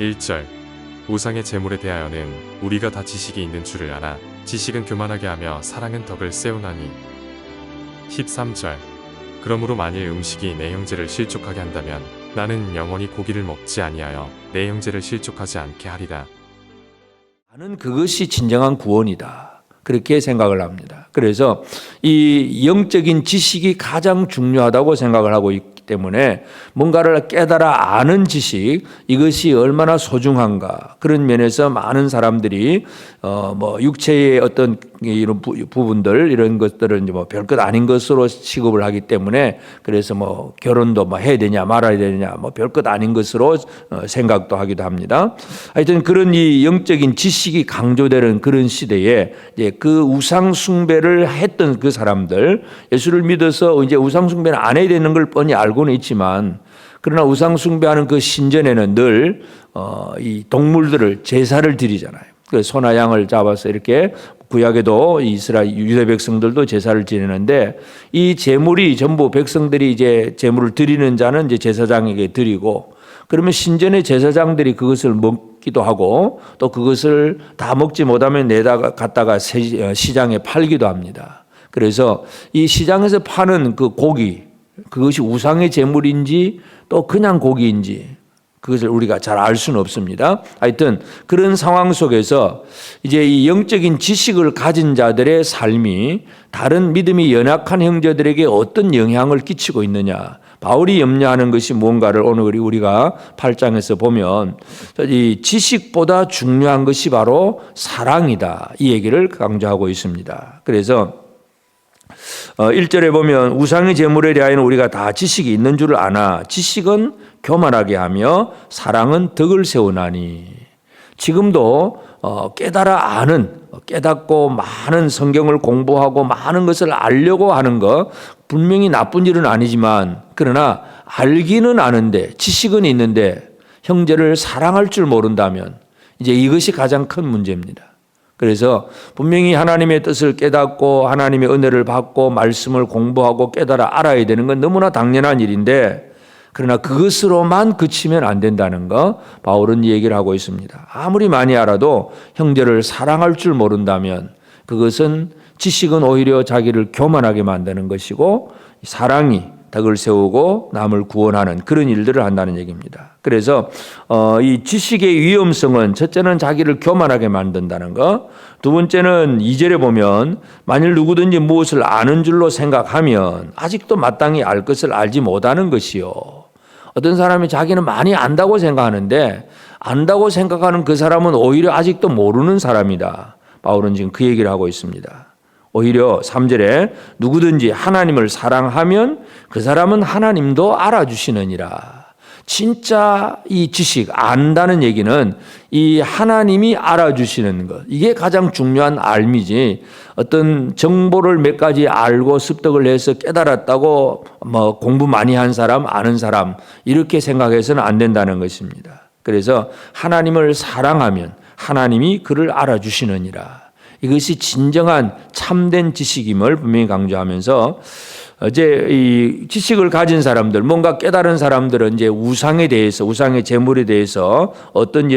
1절 우상의 제물에 대하여는 우리가 다 지식이 있는 줄을 알아. 지식은 교만하게 하며 사랑은 덕을 세우나니. 13절 그러므로 만일 음식이 내 형제를 실족하게 한다면 나는 영원히 고기를 먹지 아니하여 내 형제를 실족하지 않게 하리라. 나는 그것이 진정한 구원이다. 그렇게 생각을 합니다. 그래서 이 영적인 지식이 가장 중요하다고 생각을 하고 있기 때문에 뭔가를 깨달아 아는 지식, 이것이 얼마나 소중한가, 그런 면에서 많은 사람들이 육체의 어떤 이런 부분들, 이런 것들은 뭐 별것 아닌 것으로 취급을 하기 때문에, 그래서 결혼도 해야 되냐 말아야 되냐 별것 아닌 것으로 생각도 하기도 합니다. 하여튼 그런 이 영적인 지식이 강조되는 그런 시대에 이제 그 우상 숭배를 했던 그 사람들, 예수를 믿어서 이제 우상 숭배는 안 해야 되는 걸 뻔히 알고는 있지만, 그러나 우상 숭배하는 그 신전에는 늘 이 동물들을 제사를 드리잖아요. 그 소나 양을 잡아서 이렇게, 구약에도 이스라엘 유대 백성들도 제사를 지내는데, 이 제물이 전부 백성들이 이제 제물을 드리는 자는 이제 제사장에게 드리고, 그러면 신전의 제사장들이 그것을 먹기도 하고, 또 그것을 다 먹지 못하면 내다가 갖다가 시장에 팔기도 합니다. 그래서 이 시장에서 파는 그 고기, 그것이 우상의 제물인지 또 그냥 고기인지 그것을 우리가 잘 알 수는 없습니다. 하여튼 그런 상황 속에서 이제 이 영적인 지식을 가진 자들의 삶이 다른 믿음이 연약한 형제들에게 어떤 영향을 끼치고 있느냐, 바울이 염려하는 것이 뭔가를 오늘 우리가 8장에서 보면, 이 지식보다 중요한 것이 바로 사랑이다, 이 얘기를 강조하고 있습니다. 그래서 1절에 보면 우상의 제물에 대하여는 우리가 다 지식이 있는 줄을 아나 지식은 교만하게 하며 사랑은 덕을 세우나니. 지금도 깨달아 아는, 깨닫고 많은 성경을 공부하고 많은 것을 알려고 하는 것, 분명히 나쁜 일은 아니지만, 그러나 알기는 아는데, 지식은 있는데 형제를 사랑할 줄 모른다면 이제 이것이 가장 큰 문제입니다. 그래서 분명히 하나님의 뜻을 깨닫고 하나님의 은혜를 받고 말씀을 공부하고 깨달아 알아야 되는 건 너무나 당연한 일인데, 그러나 그것으로만 그치면 안 된다는 거 바울은 얘기를 하고 있습니다. 아무리 많이 알아도 형제를 사랑할 줄 모른다면 그것은, 지식은 오히려 자기를 교만하게 만드는 것이고, 사랑이 덕을 세우고 남을 구원하는 그런 일들을 한다는 얘기입니다. 그래서 이 지식의 위험성은, 첫째는 자기를 교만하게 만든다는 것, 두 번째는 2절에 보면 만일 누구든지 무엇을 아는 줄로 생각하면 아직도 마땅히 알 것을 알지 못하는 것이요. 어떤 사람이 자기는 많이 안다고 생각하는데, 안다고 생각하는 그 사람은 오히려 아직도 모르는 사람이다. 바울은 지금 그 얘기를 하고 있습니다. 오히려 3절에 누구든지 하나님을 사랑하면 그 사람은 하나님도 알아주시느니라. 진짜 이 지식, 안다는 얘기는 이 하나님이 알아주시는 것, 이게 가장 중요한 알미지, 어떤 정보를 몇 가지 알고 습득을 해서 깨달았다고 공부 많이 한 사람, 아는 사람, 이렇게 생각해서는 안 된다는 것입니다. 그래서 하나님을 사랑하면 하나님이 그를 알아주시느니라. 이것이 진정한 참된 지식임을 분명히 강조하면서, 이제 이 지식을 가진 사람들, 뭔가 깨달은 사람들은 이제 우상에 대해서, 우상의 제물에 대해서 어떤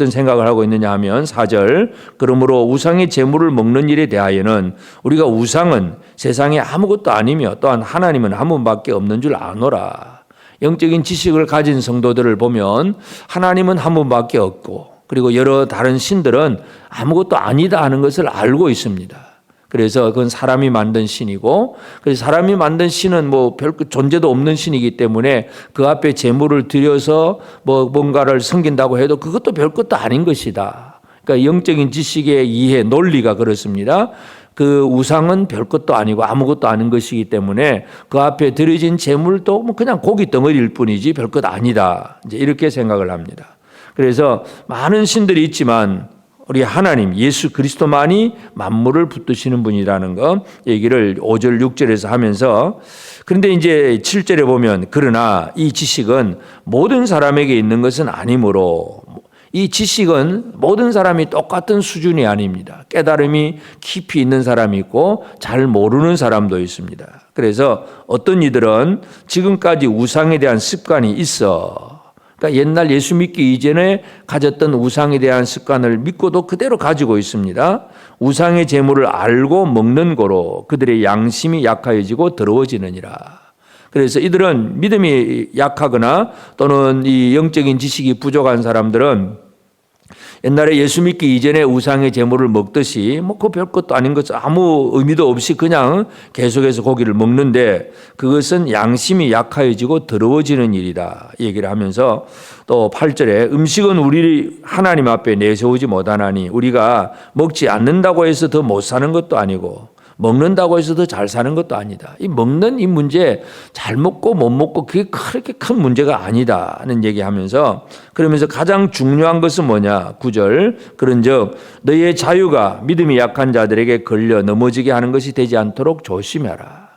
생각을 하고 있느냐 하면 4절, 그러므로 우상의 제물을 먹는 일에 대하여는 우리가 우상은 세상에 아무것도 아니며 또한 하나님은 한 분밖에 없는 줄 아노라. 영적인 지식을 가진 성도들을 보면 하나님은 한 분밖에 없고, 그리고 여러 다른 신들은 아무것도 아니다 하는 것을 알고 있습니다. 그래서 그건 사람이 만든 신이고, 그래서 사람이 만든 신은 별 존재도 없는 신이기 때문에 그 앞에 제물을 드려서 뭔가를 섬긴다고 해도 그것도 별것도 아닌 것이다. 그러니까 영적인 지식의 이해, 논리가 그렇습니다. 그 우상은 별것도 아니고 아무것도 아닌 것이기 때문에 그 앞에 드려진 제물도 그냥 고기 덩어리일 뿐이지 별것 아니다. 이제 이렇게 생각을 합니다. 그래서 많은 신들이 있지만 우리 하나님 예수 그리스도만이 만물을 붙드시는 분이라는 거 얘기를 5절 6절에서 하면서, 그런데 이제 7절에 보면 그러나 이 지식은 모든 사람에게 있는 것은 아니므로, 이 지식은 모든 사람이 똑같은 수준이 아닙니다. 깨달음이 깊이 있는 사람이 있고 잘 모르는 사람도 있습니다. 그래서 어떤 이들은 지금까지 우상에 대한 습관이 있어, 그러니까 옛날 예수 믿기 이전에 가졌던 우상에 대한 습관을 믿고도 그대로 가지고 있습니다. 우상의 재물을 알고 먹는 거로 그들의 양심이 약하여지고 더러워지느니라. 그래서 이들은 믿음이 약하거나 또는 이 영적인 지식이 부족한 사람들은 옛날에 예수 믿기 이전에 우상의 제물을 먹듯이 그 별것도 아닌 것 아무 의미도 없이 그냥 계속해서 고기를 먹는데 그것은 양심이 약하여지고 더러워지는 일이다 얘기를 하면서 또 8절에 음식은 우리 하나님 앞에 내세우지 못하나니 우리가 먹지 않는다고 해서 더 못 사는 것도 아니고 먹는다고 해서 더 잘 사는 것도 아니다. 이 먹는 이 문제 잘 먹고 못 먹고 그게 그렇게 큰 문제가 아니다는 얘기하면서 그러면서 가장 중요한 것은 뭐냐 9절 그런즉 너희의 자유가 믿음이 약한 자들에게 걸려 넘어지게 하는 것이 되지 않도록 조심해라.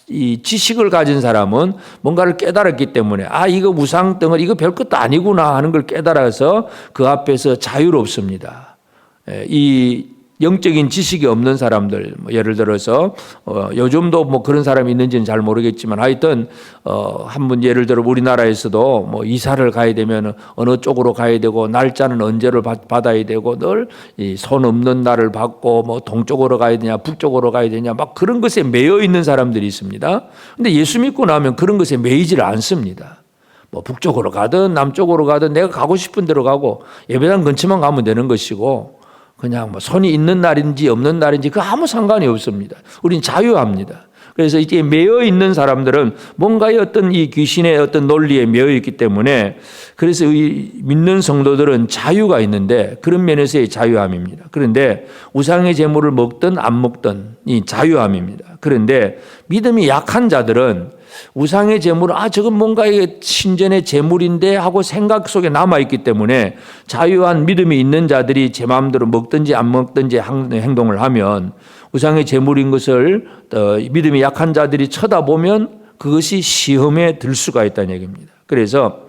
이 지식을 가진 사람은 뭔가를 깨달았기 때문에 이거 우상덩어리 이거 별것도 아니구나 하는 걸 깨달아서 그 앞에서 자유롭습니다. 이 영적인 지식이 없는 사람들, 예를 들어서 요즘도 그런 사람이 있는지는 잘 모르겠지만 하여튼 한번 예를 들어 우리나라에서도 이사를 가야 되면 어느 쪽으로 가야 되고 날짜는 언제를 받아야 되고 늘 손 없는 날을 받고 동쪽으로 가야 되냐 북쪽으로 가야 되냐 막 그런 것에 매여 있는 사람들이 있습니다. 근데 예수 믿고 나면 그런 것에 매이지를 않습니다. 북쪽으로 가든 남쪽으로 가든 내가 가고 싶은 데로 가고 예배당 근처만 가면 되는 것이고 그냥 손이 있는 날인지 없는 날인지 그 아무 상관이 없습니다. 우린 자유합니다. 그래서 이제 매여 있는 사람들은 뭔가의 어떤 이 귀신의 어떤 논리에 매여 있기 때문에 그래서 이 믿는 성도들은 자유가 있는데 그런 면에서의 자유함입니다. 그런데 우상의 제물을 먹든 안 먹든 이 자유함입니다. 그런데 믿음이 약한 자들은 우상의 제물, 저건 뭔가 신전의 제물인데 하고 생각 속에 남아있기 때문에 자유한 믿음이 있는 자들이 제 마음대로 먹든지 안 먹든지 행동을 하면 우상의 제물인 것을 믿음이 약한 자들이 쳐다보면 그것이 시험에 들 수가 있다는 얘기입니다. 그래서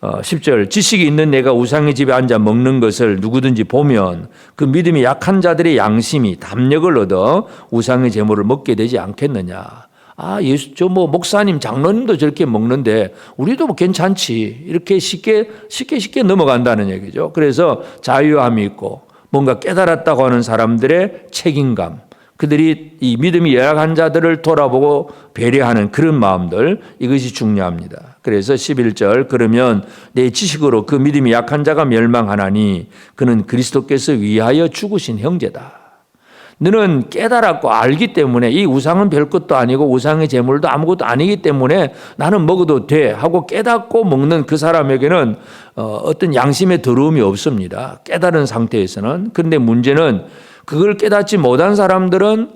10절 지식이 있는 내가 우상의 집에 앉아 먹는 것을 누구든지 보면 그 믿음이 약한 자들의 양심이 담력을 얻어 우상의 제물을 먹게 되지 않겠느냐. 예수, 목사님, 장로님도 저렇게 먹는데 우리도 괜찮지. 이렇게 쉽게 넘어간다는 얘기죠. 그래서 자유함이 있고 뭔가 깨달았다고 하는 사람들의 책임감, 그들이 이 믿음이 열악한 자들을 돌아보고 배려하는 그런 마음들, 이것이 중요합니다. 그래서 11절 그러면 내 지식으로 그 믿음이 약한 자가 멸망하나니 그는 그리스도께서 위하여 죽으신 형제다. 너는 깨달았고 알기 때문에 이 우상은 별것도 아니고 우상의 제물도 아무것도 아니기 때문에 나는 먹어도 돼 하고 깨닫고 먹는 그 사람에게는 어떤 양심의 더러움이 없습니다. 깨달은 상태에서는. 그런데 문제는 그걸 깨닫지 못한 사람들은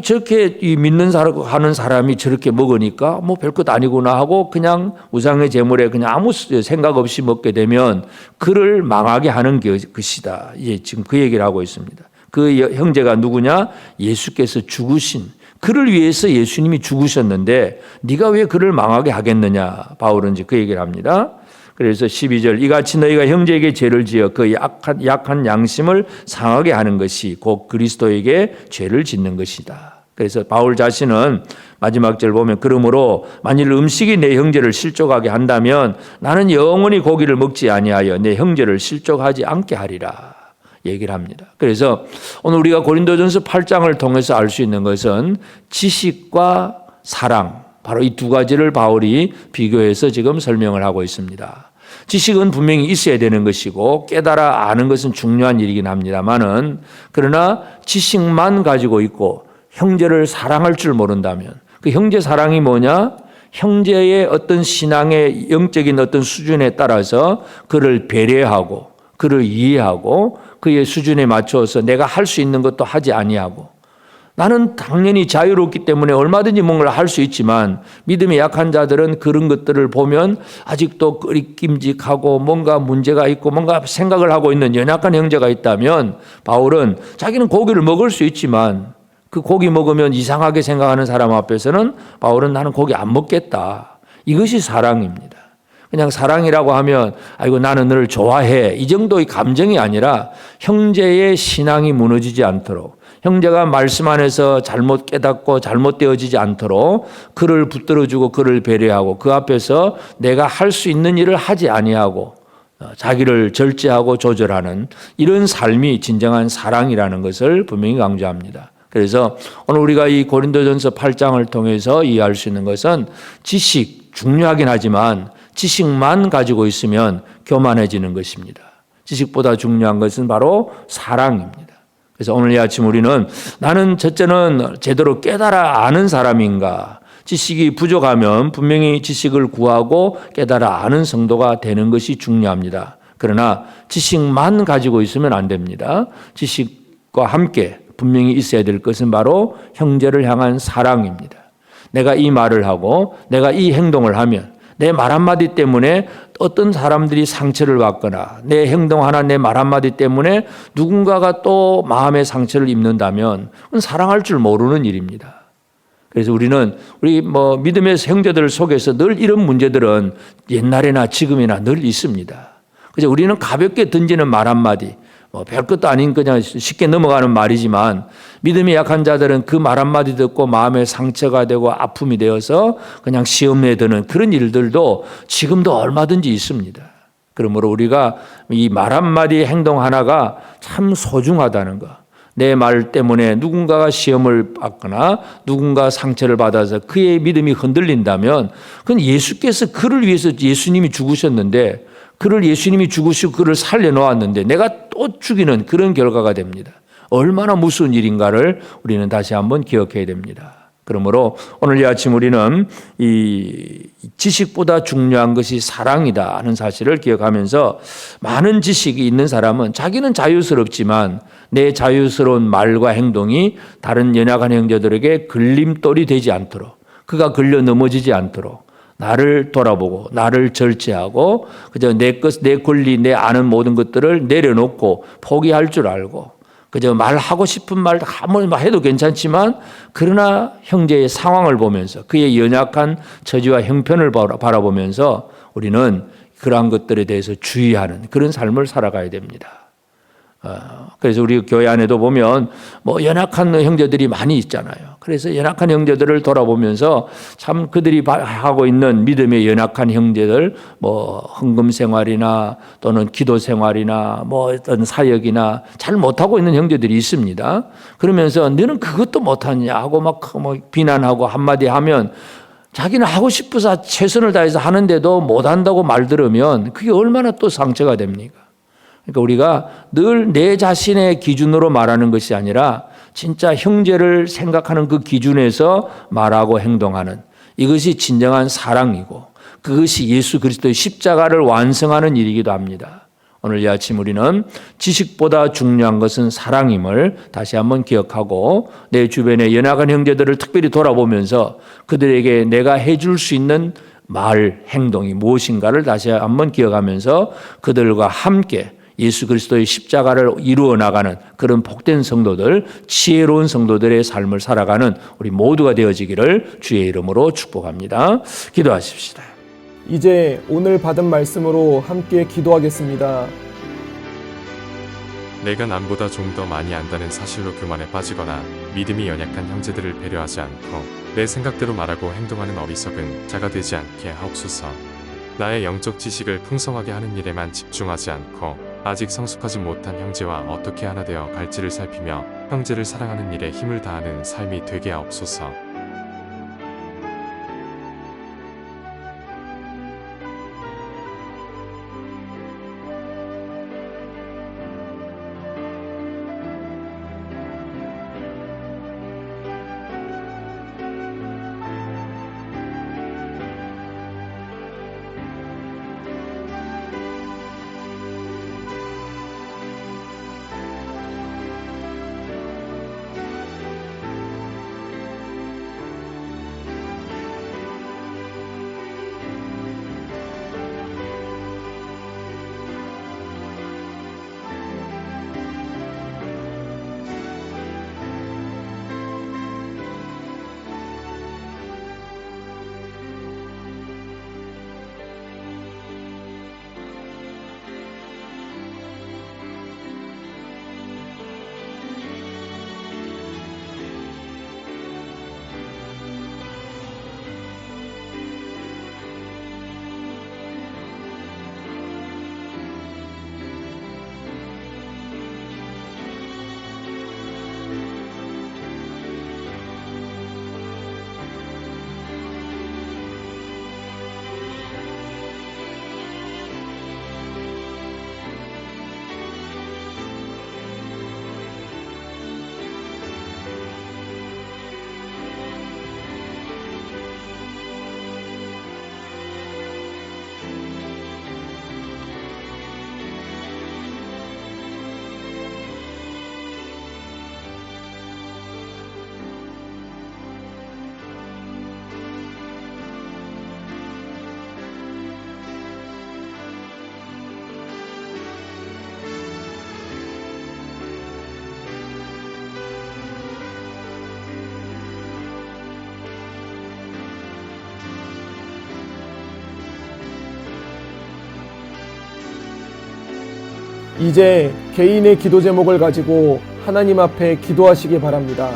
저렇게 믿는 사람 하는 사람이 저렇게 먹으니까 별것 아니구나 하고 그냥 우상의 제물에 그냥 아무 생각 없이 먹게 되면 그를 망하게 하는 것이다. 지금 그 얘기를 하고 있습니다. 그 형제가 누구냐? 예수께서 죽으신, 그를 위해서 예수님이 죽으셨는데 네가 왜 그를 망하게 하겠느냐? 바울은 이제 그 얘기를 합니다. 그래서 12절 이같이 너희가 형제에게 죄를 지어 그 약한 양심을 상하게 하는 것이 곧 그리스도에게 죄를 짓는 것이다. 그래서 바울 자신은 마지막 절 보면 그러므로 만일 음식이 내 형제를 실족하게 한다면 나는 영원히 고기를 먹지 아니하여 내 형제를 실족하지 않게 하리라. 얘기를 합니다. 그래서 오늘 우리가 고린도전서 8장을 통해서 알 수 있는 것은 지식과 사랑, 바로 이 두 가지를 바울이 비교해서 지금 설명을 하고 있습니다. 지식은 분명히 있어야 되는 것이고 깨달아 아는 것은 중요한 일이긴 합니다만은 그러나 지식만 가지고 있고 형제를 사랑할 줄 모른다면 그 형제 사랑이 뭐냐? 형제의 어떤 신앙의 영적인 어떤 수준에 따라서 그를 배려하고 그를 이해하고 그의 수준에 맞춰서 내가 할 수 있는 것도 하지 아니하고 나는 당연히 자유롭기 때문에 얼마든지 뭔가를 할 수 있지만 믿음이 약한 자들은 그런 것들을 보면 아직도 끄리낌직하고 뭔가 문제가 있고 뭔가 생각을 하고 있는 연약한 형제가 있다면 바울은 자기는 고기를 먹을 수 있지만 그 고기 먹으면 이상하게 생각하는 사람 앞에서는 바울은 나는 고기 안 먹겠다. 이것이 사랑입니다. 그냥 사랑이라고 하면 아이고 나는 너를 좋아해 이 정도의 감정이 아니라 형제의 신앙이 무너지지 않도록 형제가 말씀 안에서 잘못 깨닫고 잘못되어지지 않도록 그를 붙들어주고 그를 배려하고 그 앞에서 내가 할 수 있는 일을 하지 아니하고 자기를 절제하고 조절하는 이런 삶이 진정한 사랑이라는 것을 분명히 강조합니다. 그래서 오늘 우리가 이 고린도전서 8장을 통해서 이해할 수 있는 것은 지식 중요하긴 하지만 지식만 가지고 있으면 교만해지는 것입니다. 지식보다 중요한 것은 바로 사랑입니다. 그래서 오늘 이 아침 우리는 나는 첫째는 제대로 깨달아 아는 사람인가, 지식이 부족하면 분명히 지식을 구하고 깨달아 아는 성도가 되는 것이 중요합니다. 그러나 지식만 가지고 있으면 안 됩니다. 지식과 함께 분명히 있어야 될 것은 바로 형제를 향한 사랑입니다. 내가 이 말을 하고 내가 이 행동을 하면 내 말 한마디 때문에 어떤 사람들이 상처를 받거나 내 행동 하나 내 말 한마디 때문에 누군가가 또 마음의 상처를 입는다면 그건 사랑할 줄 모르는 일입니다. 그래서 우리는 우리 믿음의 형제들 속에서 늘 이런 문제들은 옛날에나 지금이나 늘 있습니다. 그래서 우리는 가볍게 던지는 말 한마디, 별것도 아닌 그냥 쉽게 넘어가는 말이지만 믿음이 약한 자들은 그 말 한마디 듣고 마음에 상처가 되고 아픔이 되어서 그냥 시험에 드는 그런 일들도 지금도 얼마든지 있습니다. 그러므로 우리가 이 말 한마디 행동 하나가 참 소중하다는 것. 내 말 때문에 누군가가 시험을 받거나 누군가 상처를 받아서 그의 믿음이 흔들린다면 그건 예수께서 그를 위해서 예수님이 죽으셨는데 그를 예수님이 죽으시고 그를 살려놓았는데 내가 또 죽이는 그런 결과가 됩니다. 얼마나 무서운 일인가를 우리는 다시 한번 기억해야 됩니다. 그러므로 오늘 이 아침 우리는 이 지식보다 중요한 것이 사랑이다 하는 사실을 기억하면서 많은 지식이 있는 사람은 자기는 자유스럽지만 내 자유스러운 말과 행동이 다른 연약한 형제들에게 걸림돌이 되지 않도록 그가 걸려 넘어지지 않도록 나를 돌아보고 나를 절제하고 그저 내 것, 내 권리, 내 아는 모든 것들을 내려놓고 포기할 줄 알고 그저 말하고 싶은 말 아무리 해도 괜찮지만 그러나 형제의 상황을 보면서 그의 연약한 처지와 형편을 바라보면서 우리는 그러한 것들에 대해서 주의하는 그런 삶을 살아가야 됩니다. 그래서 우리 교회 안에도 보면 연약한 형제들이 많이 있잖아요. 그래서 연약한 형제들을 돌아보면서 참 그들이 하고 있는 믿음의 연약한 형제들, 헌금 생활이나 또는 기도 생활이나 어떤 사역이나 잘 못하고 있는 형제들이 있습니다. 그러면서 너는 그것도 못하냐 하고 막 비난하고 한마디 하면 자기는 하고 싶어서 최선을 다해서 하는데도 못한다고 말 들으면 그게 얼마나 또 상처가 됩니까? 그러니까 우리가 늘 내 자신의 기준으로 말하는 것이 아니라 진짜 형제를 생각하는 그 기준에서 말하고 행동하는 이것이 진정한 사랑이고 그것이 예수 그리스도의 십자가를 완성하는 일이기도 합니다. 오늘 이 아침 우리는 지식보다 중요한 것은 사랑임을 다시 한번 기억하고 내 주변의 연약한 형제들을 특별히 돌아보면서 그들에게 내가 해줄 수 있는 말, 행동이 무엇인가를 다시 한번 기억하면서 그들과 함께 예수 그리스도의 십자가를 이루어 나가는 그런 복된 성도들, 지혜로운 성도들의 삶을 살아가는 우리 모두가 되어지기를 주의 이름으로 축복합니다. 기도하십시다. 이제 오늘 받은 말씀으로 함께 기도하겠습니다. 내가 남보다 좀 더 많이 안다는 사실로 교만에 빠지거나 믿음이 연약한 형제들을 배려하지 않고 내 생각대로 말하고 행동하는 어리석은 자가 되지 않게 하옵소서. 나의 영적 지식을 풍성하게 하는 일에만 집중하지 않고 아직 성숙하지 못한 형제와 어떻게 하나 되어 갈지를 살피며 형제를 사랑하는 일에 힘을 다하는 삶이 되게 하옵소서. 이제 개인의 기도 제목을 가지고 하나님 앞에 기도하시기 바랍니다.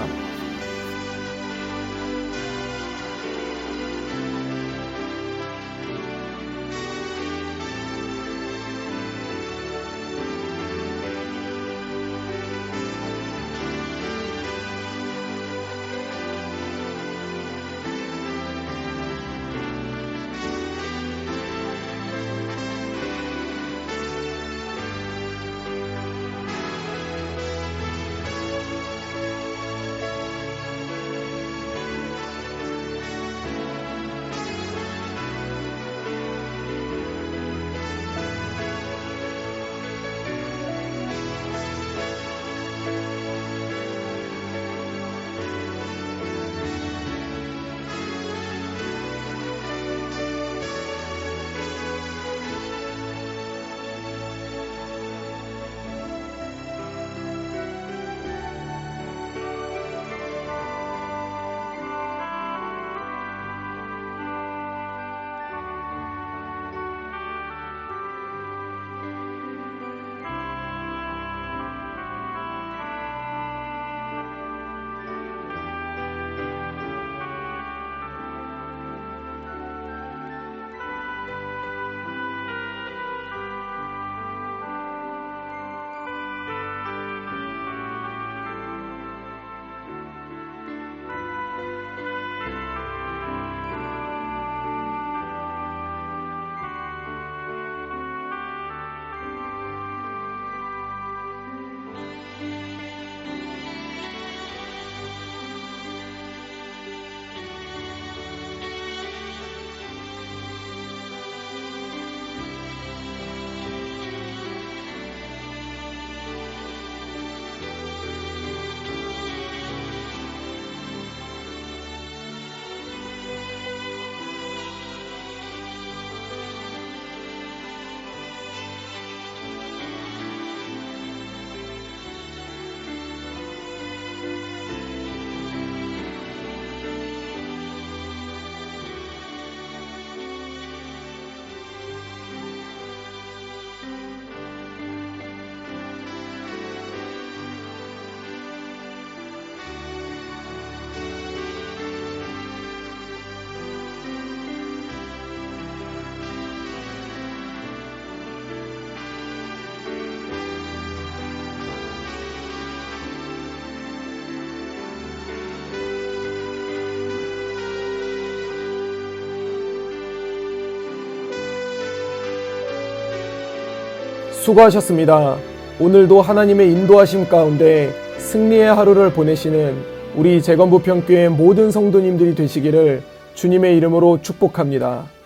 수고하셨습니다. 오늘도 하나님의 인도하심 가운데 승리의 하루를 보내시는 우리 재건부평교회 모든 성도님들이 되시기를 주님의 이름으로 축복합니다.